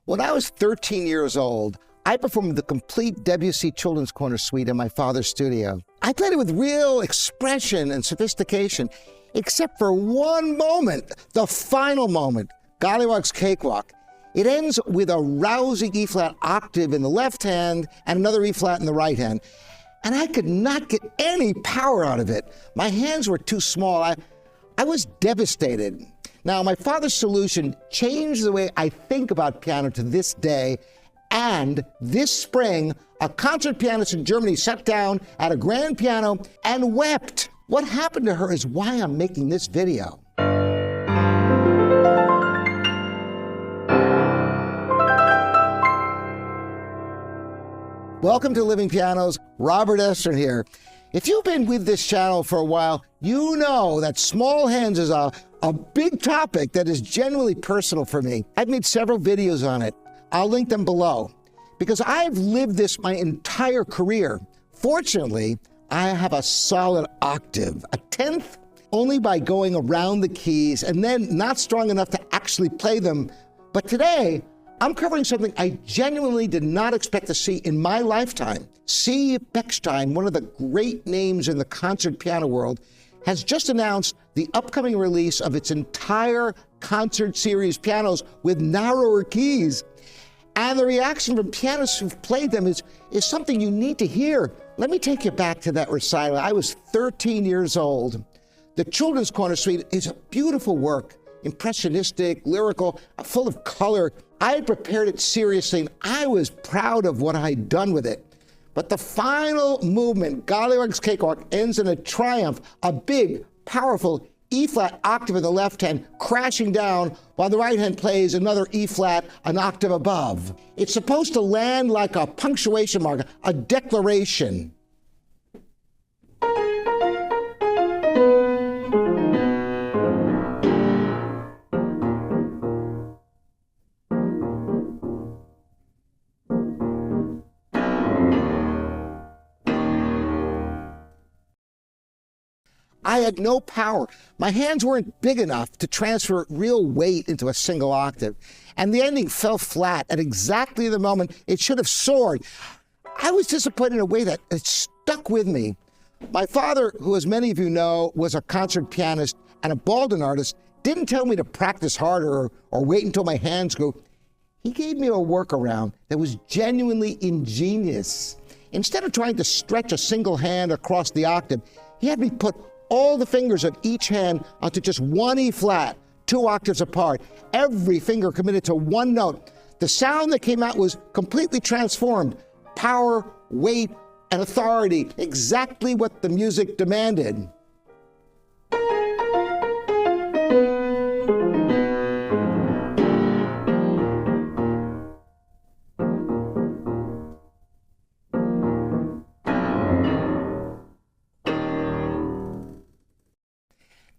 When I was 13 years old, I performed the complete Debussy Children's Corner Suite in my father's studio. I played it with real expression and sophistication, except for one moment, the final moment, Gollywog's Cakewalk. It ends with a rousing E-flat octave in the left hand and another E-flat in the right hand. And I could not get any power out of it. My hands were too small. I was devastated. Now, my father's solution changed the way I think about piano to this day. And this spring, a concert pianist in Germany sat down at a grand piano and wept. What happened to her is why I'm making this video. Welcome to Living Pianos, Robert Estern here. If you've been with this channel for a while, you know that small hands is a big topic that is genuinely personal for me. I've made several videos on it. I'll link them below. Because I've lived this my entire career. Fortunately, I have a solid octave, a tenth, only by going around the keys and then not strong enough to actually play them. But today, I'm covering something I genuinely did not expect to see in my lifetime. C. Bechstein, one of the great names in the concert piano world, has just announced the upcoming release of its entire concert series pianos with narrower keys. And the reaction from pianists who've played them is something you need to hear. Let me take you back to that recital. I was 13 years old. The Children's Corner Suite is a beautiful work, impressionistic, lyrical, full of color. I had prepared it seriously, and I was proud of what I'd done with it. But the final movement, Gollywog's Cakewalk, ends in a triumph, a big, powerful E-flat octave in the left hand crashing down while the right hand plays another E-flat an octave above. It's supposed to land like a punctuation mark, a declaration. I had no power. My hands weren't big enough to transfer real weight into a single octave. And the ending fell flat at exactly the moment it should have soared. I was disappointed in a way that it stuck with me. My father, who as many of you know, was a concert pianist and a balding artist, didn't tell me to practice harder or wait until my hands grew. He gave me a workaround that was genuinely ingenious. Instead of trying to stretch a single hand across the octave, he had me put all the fingers of each hand onto just one E-flat, 2 octaves apart, every finger committed to one note. The sound that came out was completely transformed. Power, weight, and authority, exactly what the music demanded.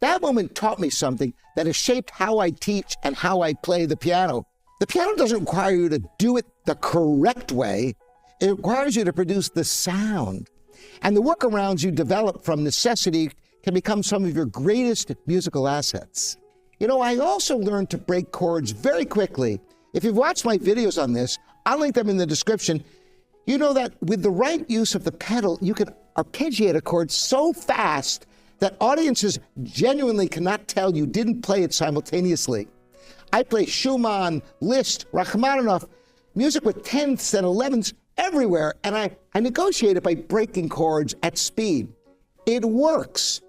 That moment taught me something that has shaped how I teach and how I play the piano. The piano doesn't require you to do it the correct way. It requires you to produce the sound. And the workarounds you develop from necessity can become some of your greatest musical assets. You know, I also learned to break chords very quickly. If you've watched my videos on this, I'll link them in the description. You know that with the right use of the pedal, you can arpeggiate a chord so fast that audiences genuinely cannot tell you didn't play it simultaneously. I play Schumann, Liszt, Rachmaninoff, music with tenths and elevenths everywhere, and I negotiate it by breaking chords at speed. It works.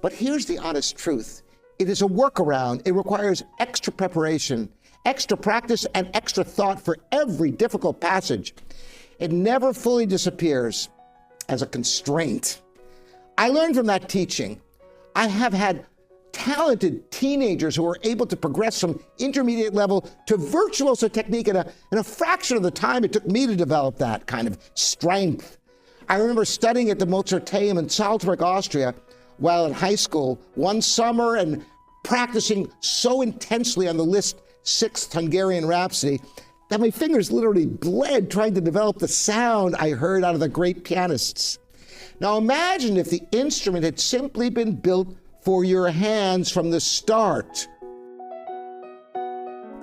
But here's the honest truth. It is a workaround. It requires extra preparation, extra practice, and extra thought for every difficult passage. It never fully disappears as a constraint. I learned from that teaching. I have had talented teenagers who were able to progress from intermediate level to virtuoso technique in a fraction of the time it took me to develop that kind of strength. I remember studying at the Mozarteum in Salzburg, Austria, while in high school one summer and practicing so intensely on the Liszt Sixth Hungarian Rhapsody that my fingers literally bled trying to develop the sound I heard out of the great pianists. Now imagine if the instrument had simply been built for your hands from the start.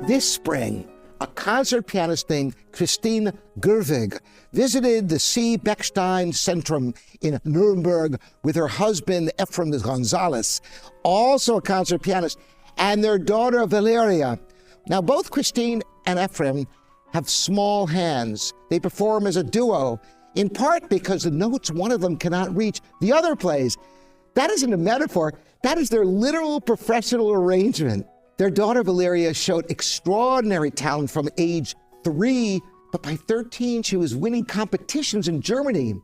This spring, a concert pianist named Christine Gerwig visited the C. Bechstein Centrum in Nuremberg with her husband, Ephraim Gonzalez, also a concert pianist, and their daughter, Valeria. Now, both Christine and Ephraim have small hands. They perform as a duo, in part because the notes one of them cannot reach, the other plays. That isn't a metaphor. That is their literal professional arrangement. Their daughter, Valeria, showed extraordinary talent from age 3, but by 13, she was winning competitions in Germany.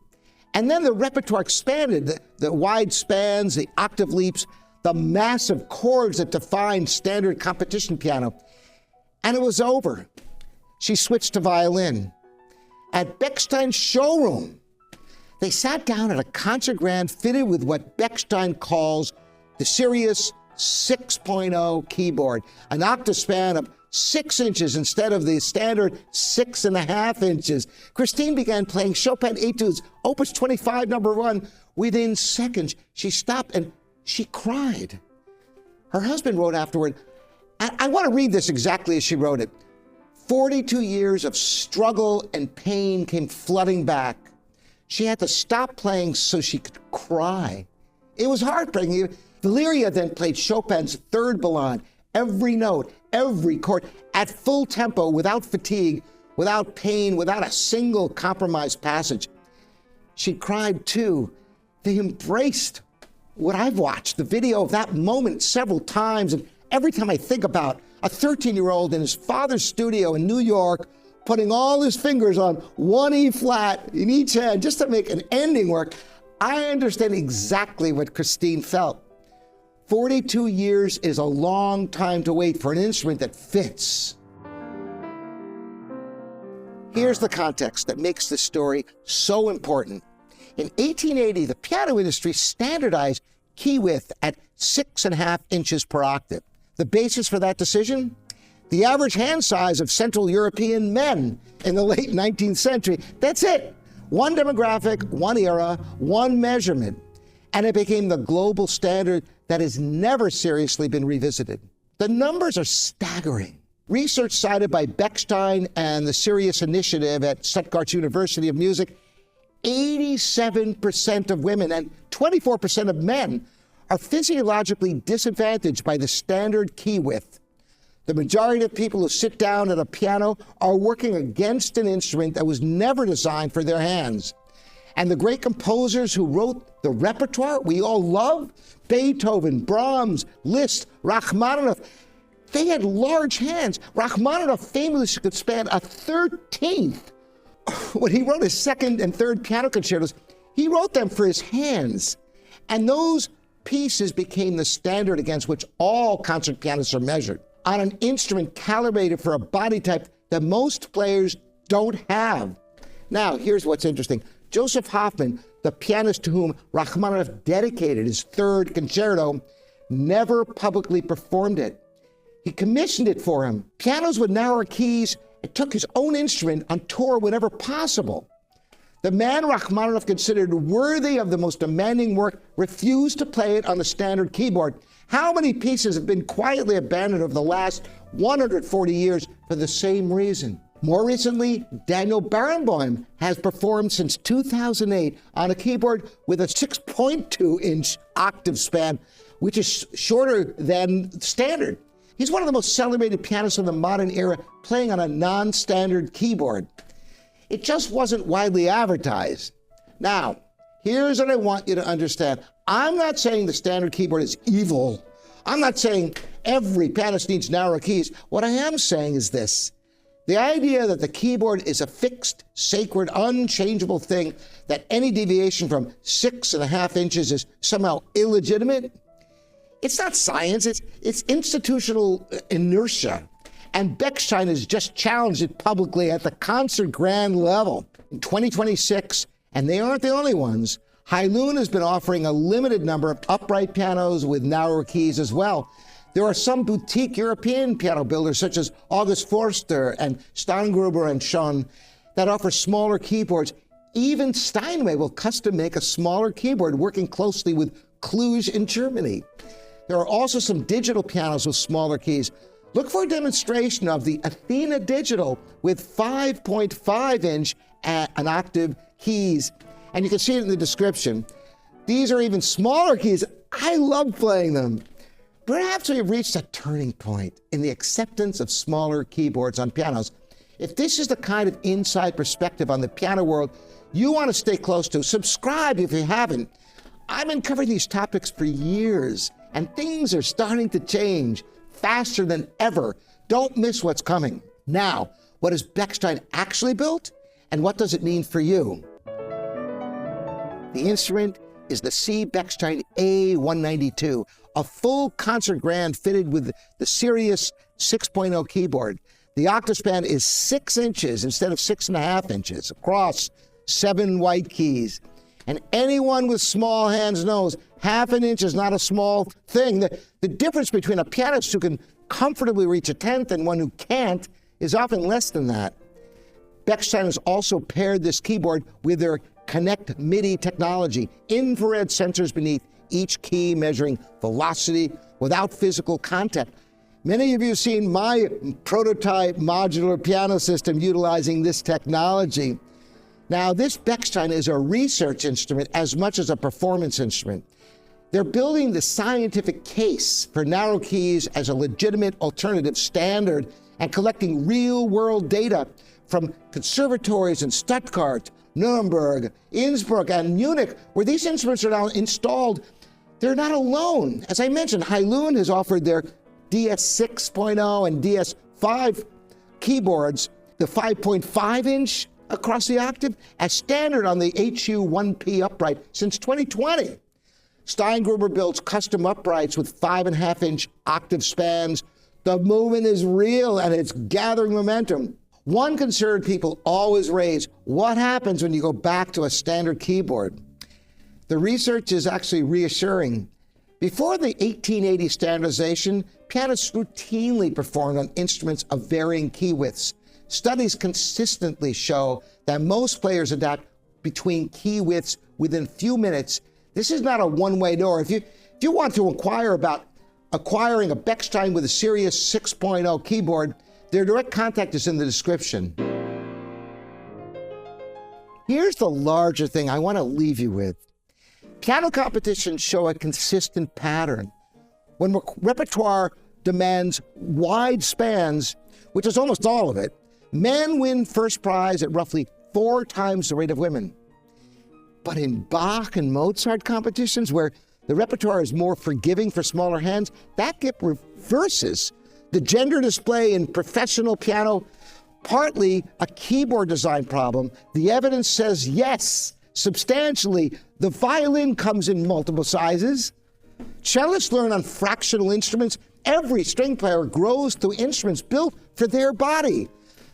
And then the repertoire expanded, the wide spans, the octave leaps, the massive chords that define standard competition piano. And it was over. She switched to violin. At Bechstein's showroom, they sat down at a concert grand fitted with what Bechstein calls the Sirius 6.0 keyboard, an octave span of 6 inches instead of the standard 6.5 inches. Christine began playing Chopin Etudes, Opus 25, number 1. Within seconds, she stopped and she cried. Her husband wrote afterward, I want to read this exactly as she wrote it. 42 years of struggle and pain came flooding back. She had to stop playing so she could cry. It was heartbreaking. Valeria then played Chopin's third ballade, every note, every chord, at full tempo, without fatigue, without pain, without a single compromised passage. She cried too. They embraced what I've watched, the video of that moment several times, and every time I think about a 13-year-old in his father's studio in New York, putting all his fingers on one E flat in each hand just to make an ending work, I understand exactly what Christine felt. 42 years is a long time to wait for an instrument that fits. Here's the context that makes this story so important. In 1880, the piano industry standardized key width at 6.5 inches per octave. The basis for that decision? The average hand size of Central European men in the late 19th century. That's it. One demographic, one era, one measurement. And it became the global standard that has never seriously been revisited. The numbers are staggering. Research cited by Bechstein and the Sirius Initiative at Stuttgart University of Music, 87% of women and 24% of men are physiologically disadvantaged by the standard key width. The majority of people who sit down at a piano are working against an instrument that was never designed for their hands. And the great composers who wrote the repertoire we all love, Beethoven, Brahms, Liszt, Rachmaninoff, they had large hands. Rachmaninoff famously could span a 13th. When he wrote his second and third piano concertos, he wrote them for his hands. And those pieces became the standard against which all concert pianists are measured, on an instrument calibrated for a body type that most players don't have. Now, here's what's interesting. Joseph Hoffman, the pianist to whom Rachmaninoff dedicated his third concerto, never publicly performed it. He commissioned it for him. Pianos with narrower keys, and took his own instrument on tour whenever possible. The man Rachmaninoff considered worthy of the most demanding work refused to play it on the standard keyboard. How many pieces have been quietly abandoned over the last 140 years for the same reason? More recently, Daniel Barenboim has performed since 2008 on a keyboard with a 6.2-inch octave span, which is shorter than standard. He's one of the most celebrated pianists of the modern era, playing on a non-standard keyboard. It just wasn't widely advertised. Now, here's what I want you to understand. I'm not saying the standard keyboard is evil. I'm not saying every pianist needs narrow keys. What I am saying is this. The idea that the keyboard is a fixed, sacred, unchangeable thing, that any deviation from 6.5 inches is somehow illegitimate, it's not science, it's institutional inertia. And Bechstein has just challenged it publicly at the concert grand level. In 2026, and they aren't the only ones, Hailun has been offering a limited number of upright pianos with narrower keys as well. There are some boutique European piano builders such as August Forster and Steingruber and Schoen that offer smaller keyboards. Even Steinway will custom make a smaller keyboard working closely with Cluj in Germany. There are also some digital pianos with smaller keys. Look for a demonstration of the Athena Digital with 5.5-inch an octave keys, and you can see it in the description. These are even smaller keys. I love playing them. Perhaps we have reached a turning point in the acceptance of smaller keyboards on pianos. If this is the kind of inside perspective on the piano world you want to stay close to, subscribe if you haven't. I've been covering these topics for years, and things are starting to change faster than ever. Don't miss what's coming. Now, what has Bechstein actually built, and what does it mean for you? The instrument is the C. Bechstein A192, a full concert grand fitted with the Sirius 6.0 keyboard. The octave span is 6 inches instead of 6.5 inches across 7 white keys. And anyone with small hands knows half an inch is not a small thing. The difference between a pianist who can comfortably reach a tenth and one who can't is often less than that. Bechstein has also paired this keyboard with their Connect MIDI technology, infrared sensors beneath each key measuring velocity without physical contact. Many of you have seen my prototype modular piano system utilizing this technology. Now, this Bechstein is a research instrument as much as a performance instrument. They're building the scientific case for narrow keys as a legitimate alternative standard and collecting real-world data from conservatories in Stuttgart, Nuremberg, Innsbruck, and Munich, where these instruments are now installed. They're not alone. As I mentioned, Heilun has offered their DS 6.0 and DS 5 keyboards, the 5.5-inch across the octave, as standard on the HU1P upright since 2020. Steingruber builds custom uprights with 5.5-inch octave spans. The movement is real and it's gathering momentum. One concern people always raise: what happens when you go back to a standard keyboard? The research is actually reassuring. Before the 1880 standardization, pianists routinely performed on instruments of varying key widths. Studies consistently show that most players adapt between key widths within a few minutes. This is not a one-way door. If you want to inquire about acquiring a Bechstein with a Sirius 6.0 keyboard, their direct contact is in the description. Here's the larger thing I want to leave you with. Piano competitions show a consistent pattern. When repertoire demands wide spans, which is almost all of it, men win first prize at roughly 4 times the rate of women. But in Bach and Mozart competitions, where the repertoire is more forgiving for smaller hands, that gap reverses. The gender display in professional piano, partly a keyboard design problem. The evidence says yes, substantially. The violin comes in multiple sizes. Cellists learn on fractional instruments. Every string player grows through instruments built for their body.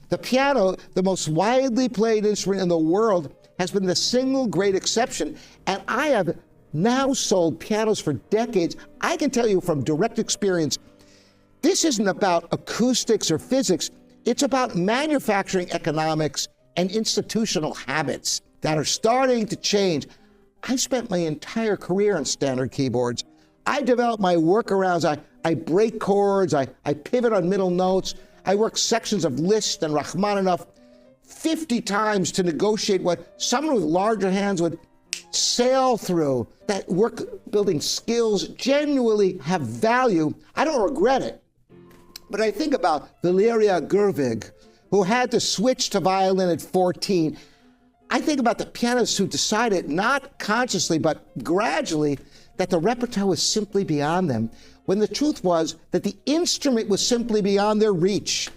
The piano, the most widely played instrument in the world, has been the single great exception, and I have now sold pianos for decades. I can tell you from direct experience, this isn't about acoustics or physics. It's about manufacturing economics and institutional habits that are starting to change. I spent my entire career on standard keyboards. I developed my workarounds. I break chords. I pivot on middle notes. I work sections of Liszt and Rachmaninoff 50 times to negotiate what someone with larger hands would sail through. That work building skills genuinely have value. I don't regret it. But I think about Valeria Gerwig, who had to switch to violin at 14. I think about the pianists who decided, not consciously, but gradually, that the repertoire was simply beyond them, when the truth was that the instrument was simply beyond their reach.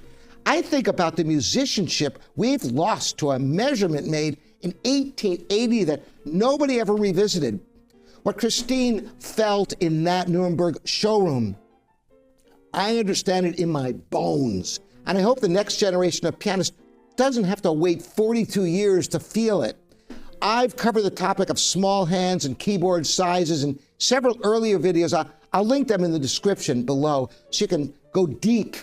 I think about the musicianship we've lost to a measurement made in 1880 that nobody ever revisited. What Christine felt in that Nuremberg showroom, I understand it in my bones. And I hope the next generation of pianists doesn't have to wait 42 years to feel it. I've covered the topic of small hands and keyboard sizes in several earlier videos. I'll link them in the description below so you can go deep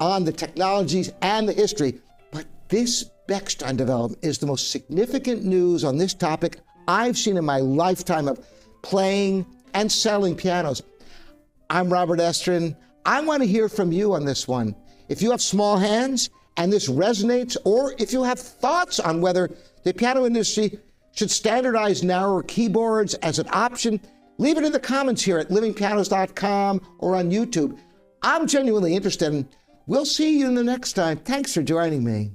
on the technologies and the history. But this Bechstein development is the most significant news on this topic I've seen in my lifetime of playing and selling pianos. I'm Robert Estrin. I want to hear from you on this one. If you have small hands and this resonates, or if you have thoughts on whether the piano industry should standardize narrower keyboards as an option, leave it in the comments here at livingpianos.com or on YouTube. I'm genuinely interested, and we'll see you in the next time. Thanks for joining me.